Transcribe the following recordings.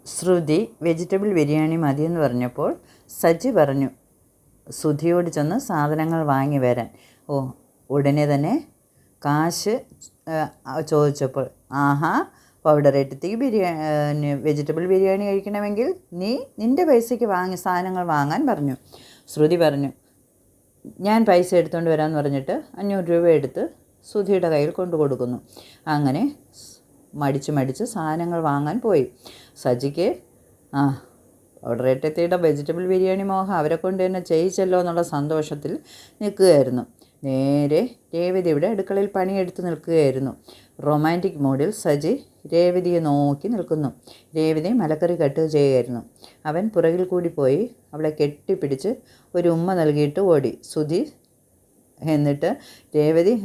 ശ്രുതി vegetable biryani മതിയെന്ന് പറഞ്ഞപ്പോൾ സജി പറഞ്ഞു സുധിയോട് ചെന്ന് സാധനങ്ങൾ വാങ്ങി വരാൻ. ഉടനെ തന്നെ കാശ് ചോദിച്ചപ്പോൾ ആഹാ പൗഡർ ഇട്ടത്തേക്ക് വെജിറ്റബിൾ ബിരിയാണി കഴിക്കണമെങ്കിൽ നിൻ്റെ പൈസയ്ക്ക് സാധനങ്ങൾ വാങ്ങാൻ പറഞ്ഞു. ശ്രുതി പറഞ്ഞു ഞാൻ പൈസ എടുത്തുകൊണ്ട് വരാമെന്ന് പറഞ്ഞിട്ട് 500 രൂപ എടുത്ത് സുധിയുടെ കയ്യിൽ കൊണ്ടു കൊടുക്കുന്നു. അങ്ങനെ മടിച്ച് സാധനങ്ങൾ വാങ്ങാൻ പോയി. സജിക്ക് പൗഡർ ഇട്ടത്തിയുടെ വെജിറ്റബിൾ ബിരിയാണി മോഹം അവരെ കൊണ്ട് തന്നെ ചെയ്യിച്ചല്ലോ എന്നുള്ള സന്തോഷത്തിൽ നിൽക്കുകയായിരുന്നു. നേരെ രേവതിയുടെ അടുക്കളയിൽ പണിയെടുത്ത് നിൽക്കുകയായിരുന്നു. റൊമാൻറ്റിക് മൂഡിൽ സജി രേവതിയെ നോക്കി നിൽക്കുന്നു. രേവതി മലക്കറി കട്ട് ചെയ്യുകയായിരുന്നു. അവൻ പുറകിൽ കൂടി പോയി അവളെ കെട്ടിപ്പിടിച്ച് ഒരു ഉമ്മ നൽകിയിട്ട് ഓടി. സുധി എന്നിട്ട് രേവതി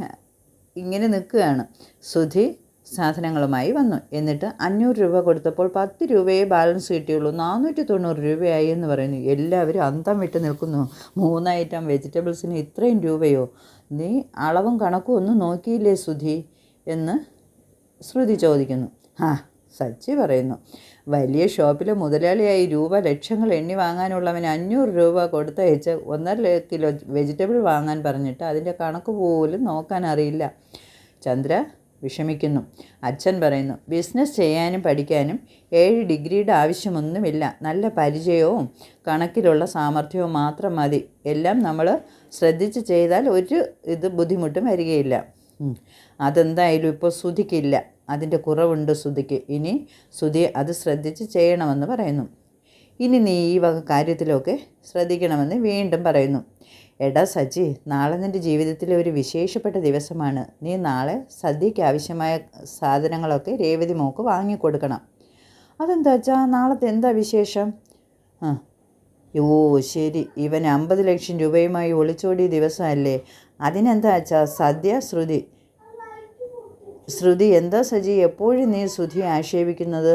ഇങ്ങനെ നിൽക്കുകയാണ്. സുധി സാധനങ്ങളുമായി വന്നു. എന്നിട്ട് 500 രൂപ കൊടുത്തപ്പോൾ 10 രൂപയെ ബാലൻസ് കിട്ടിയുള്ളൂ. 490 രൂപയായി എന്ന് പറയുന്നു. എല്ലാവരും അന്തം വിട്ട് നിൽക്കുന്നു. 3 ഐറ്റം വെജിറ്റബിൾസിന് ഇത്രയും രൂപയോ? നീ അളവും കണക്കും ഒന്നും നോക്കിയില്ലേ സുധി എന്ന് ശ്രുതി ചോദിക്കുന്നു. സച്ചി പറയുന്നു വലിയ ഷോപ്പിലെ മുതലാളിയായി ലക്ഷങ്ങൾ എണ്ണി വാങ്ങാനുള്ളവൻ 500 രൂപ കൊടുത്തയച്ച് 1.5 കിലോ വെജിറ്റബിൾ വാങ്ങാൻ പറഞ്ഞിട്ട് അതിൻ്റെ കണക്ക് പോലും നോക്കാൻ അറിയില്ല. ചന്ദ്ര വിഷമിക്കുന്നു. അച്ഛൻ പറയുന്നു ബിസിനസ് ചെയ്യാനും പഠിക്കാനും 7 ഡിഗ്രിയുടെ ആവശ്യമൊന്നുമില്ല. നല്ല പരിചയവും കണക്കിലുള്ള സാമർഥ്യവും മാത്രം മതി. എല്ലാം നമ്മൾ ശ്രദ്ധിച്ച് ചെയ്താൽ ഒരു ബുദ്ധിമുട്ടും വരികയില്ല. അതെന്തായാലും ഇപ്പോൾ സുധിക്കില്ല. അതിൻ്റെ കുറവുണ്ട് സുധിക്ക്. ഇനി സുധി അത് ശ്രദ്ധിച്ച് ചെയ്യണമെന്ന് പറയുന്നു. ഇനി നീ ഈ വക കാര്യത്തിലൊക്കെ ശ്രദ്ധിക്കണമെന്ന് വീണ്ടും പറയുന്നു. എടാ സജി, നാളെ നിൻ്റെ ജീവിതത്തിലെ ഒരു വിശേഷപ്പെട്ട ദിവസമാണ്. നീ നാളെ സദ്യയ്ക്ക് ആവശ്യമായ സാധനങ്ങളൊക്കെ രേവതി മോക്ക് വാങ്ങിക്കൊടുക്കണം. അതെന്താ അച്ഛാ, നാളത്തെ എന്താ വിശേഷം? ശരി, ഇവൻ 50 ലക്ഷം രൂപയുമായി ഒളിച്ചോടിയ ദിവസമല്ലേ. അതിനെന്താ അച്ഛാ സദ്യ? ശ്രുതി എന്താ സജി എപ്പോഴും നീ ശ്രുതിയെ ആക്ഷേപിക്കുന്നത്?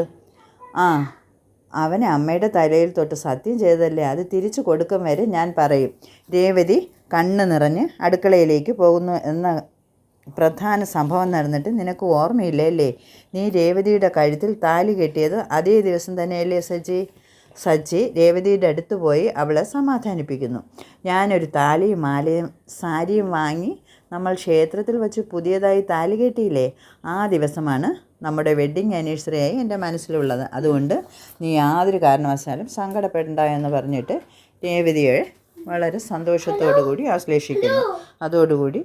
അവനെ അമ്മയുടെ തലയിൽ തൊട്ട് സത്യം ചെയ്തതല്ലേ, അത് തിരിച്ചു കൊടുക്കും വരെ ഞാൻ പറയും. രേവതി കണ്ണ് നിറഞ്ഞ് അടുക്കളയിലേക്ക് പോകുന്നു എന്ന പ്രധാന സംഭവം നടന്നിട്ട് നിനക്ക് ഓർമ്മയില്ലേ അല്ലേ? നീ രേവതിയുടെ കഴുത്തിൽ താലി കെട്ടിയത് അതേ ദിവസം തന്നെയല്ലേ സച്ചി രേവതിയുടെ അടുത്ത് പോയി അവളെ സമാധാനിപ്പിക്കുന്നു. ഞാനൊരു താലിയും മാലയും സാരിയും വാങ്ങി നമ്മൾ ക്ഷേത്രത്തിൽ വച്ച് പുതിയതായി താലി കെട്ടിയില്ലേ, ആ ദിവസമാണ് നമ്മുടെ വെഡ്ഡിങ് ആനിവേഴ്സറിയായി എൻ്റെ മനസ്സിലുള്ളത്. അതുകൊണ്ട് നീ യാതൊരു കാരണവശാലും സങ്കടപ്പെടണ്ട എന്ന് പറഞ്ഞിട്ട് രേവതിയെ വളരെ സന്തോഷത്തോടു കൂടി ആശ്ലേഷിക്കുന്നു. അതോടുകൂടി